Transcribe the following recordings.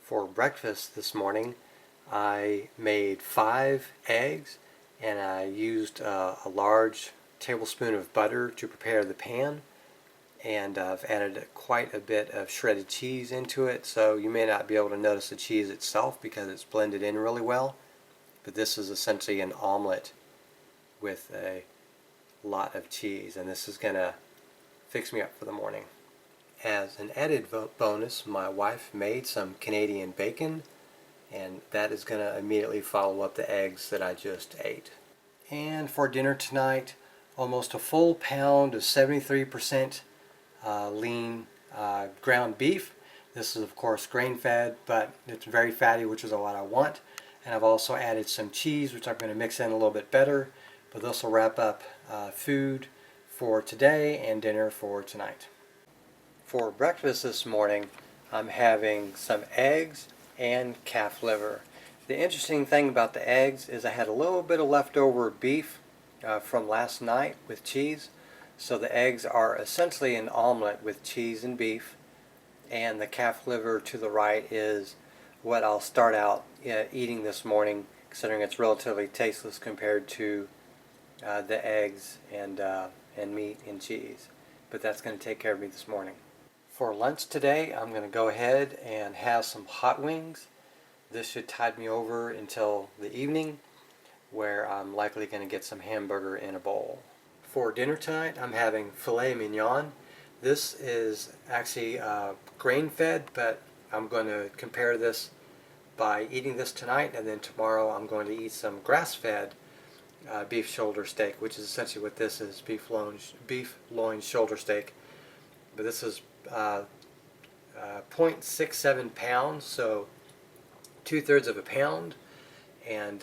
For breakfast this morning, I made 5 eggs and I used a large tablespoon of butter to prepare the pan, and I've added quite a bit of shredded cheese into it, so you may not be able to notice the cheese itself because it's blended in really well, but this is essentially an omelet with a lot of cheese, and this is gonna fix me up for the morning. As an added bonus, my wife made some Canadian bacon, and that is going to immediately follow up the eggs that I just ate. And for dinner tonight, almost a full pound of 73% lean ground beef. This is of course grain-fed, but it's very fatty, which is what I want. And I've also added some cheese, which I'm going to mix in a little bit better, but this will wrap up food for today and dinner for tonight. For breakfast this morning, I'm having some eggs and calf liver. The interesting thing about the eggs is I had a little bit of leftover beef from last night with cheese. So the eggs are essentially an omelet with cheese and beef, and the calf liver to the right is what I'll start out eating this morning, considering it's relatively tasteless compared to the eggs and meat and cheese. But that's going to take care of me this morning. For lunch today, I'm going to go ahead and have some hot wings. This should tide me over until the evening, where I'm likely going to get some hamburger in a bowl. For dinner tonight, I'm having filet mignon. This is actually grain-fed, but I'm going to compare this by eating this tonight, and then tomorrow I'm going to eat some grass-fed beef shoulder steak, which is essentially what this is, beef loin shoulder steak. But this is 0.67 pounds, so 2/3 of a pound, and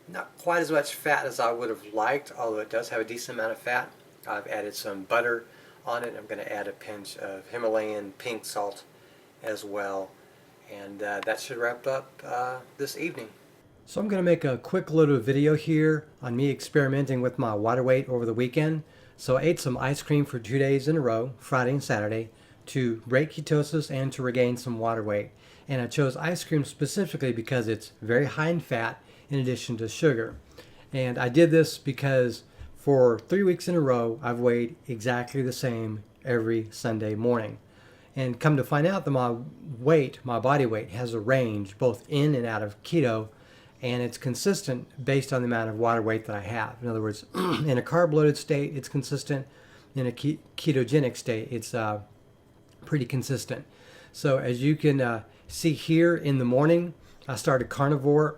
not quite as much fat as I would have liked, although it does have a decent amount of fat. I've added some butter on it. I'm going to add a pinch of Himalayan pink salt as well, and that should wrap up this evening. So I'm going to make a quick little video here on me experimenting with my water weight over the weekend. So I ate some ice cream for 2 days in a row, Friday and Saturday, to break ketosis and to regain some water weight. And I chose ice cream specifically because it's very high in fat in addition to sugar. And I did this because for 3 weeks in a row, I've weighed exactly the same every Sunday morning. And come to find out that my body weight, has a range both in and out of keto, and it's consistent based on the amount of water weight that I have. In other words, in a carb-loaded state, it's consistent. In a ketogenic state, it's pretty consistent. So as you can see here in the morning, I started carnivore.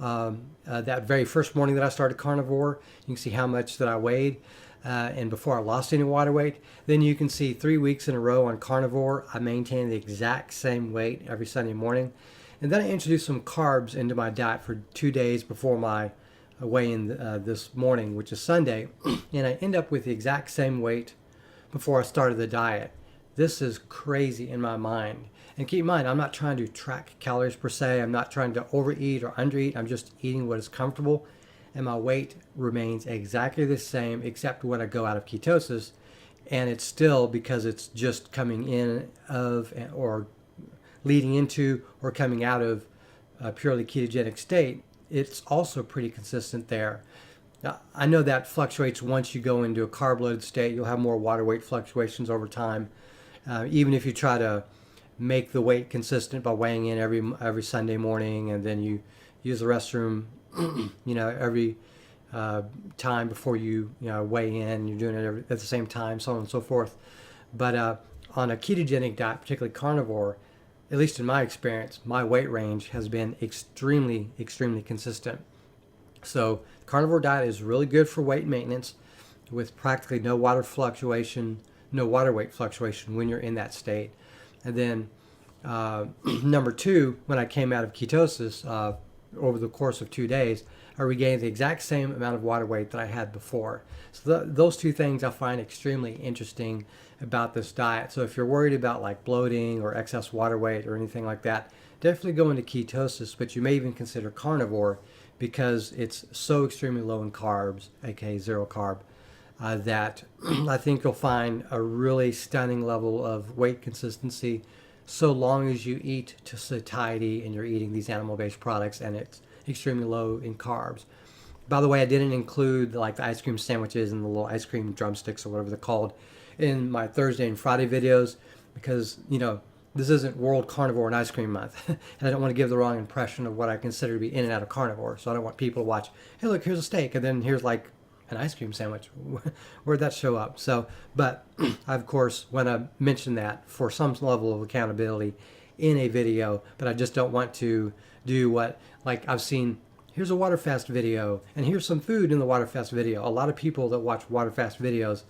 That very first morning that I started carnivore, you can see how much that I weighed, and before I lost any water weight. Then you can see 3 weeks in a row on carnivore, I maintained the exact same weight every Sunday morning. And then I introduced some carbs into my diet for 2 days before my weigh-in this morning, which is Sunday, and I end up with the exact same weight before I started the diet. This is crazy in my mind. And keep in mind, I'm not trying to track calories per se. I'm not trying to overeat or undereat. I'm just eating what is comfortable. And my weight remains exactly the same except when I go out of ketosis. And it's still, because it's just coming in of or leading into or coming out of a purely ketogenic state, it's also pretty consistent there. Now, I know that fluctuates once you go into a carb-loaded state. You'll have more water weight fluctuations over time. Even if you try to make the weight consistent by weighing in every Sunday morning, and then you use the restroom, every time before you weigh in, you're doing it at the same time, so on and so forth. But on a ketogenic diet, particularly carnivore, at least in my experience, my weight range has been extremely, extremely consistent. So carnivore diet is really good for weight maintenance with practically no water weight fluctuation when you're in that state. And then number two, when I came out of ketosis over the course of 2 days, I regained the exact same amount of water weight that I had before. So those two things I find extremely interesting about this diet. So if you're worried about like bloating or excess water weight or anything like that, definitely go into ketosis, but you may even consider carnivore because it's so extremely low in carbs, aka zero carb, that I think you'll find a really stunning level of weight consistency, so long as you eat to satiety and you're eating these animal-based products and it's extremely low in carbs. By the way, I didn't include like the ice cream sandwiches and the little ice cream drumsticks or whatever they're called in my Thursday and Friday videos because, this isn't World Carnivore and Ice Cream Month. And I don't want to give the wrong impression of what I consider to be in and out of carnivore. So I don't want people to watch, hey, look, here's a steak, and then here's like an ice cream sandwich. Where'd that show up? So, but I, of course, want to mention that for some level of accountability in a video, but I just don't want to do what, like I've seen, here's a water fast video, and here's some food in the water fast video. A lot of people that watch water fast videos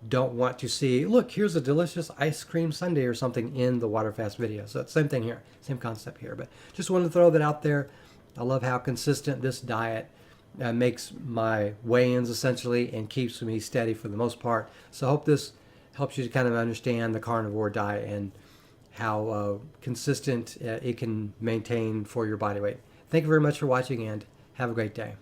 don't want to see, look, here's a delicious ice cream sundae or something in the water fast video. So same thing here, same concept here. But just wanted to throw that out there. I love how consistent this diet makes my weigh-ins essentially and keeps me steady for the most part. So I hope this helps you to kind of understand the carnivore diet and how consistent it can maintain for your body weight. Thank you very much for watching and have a great day.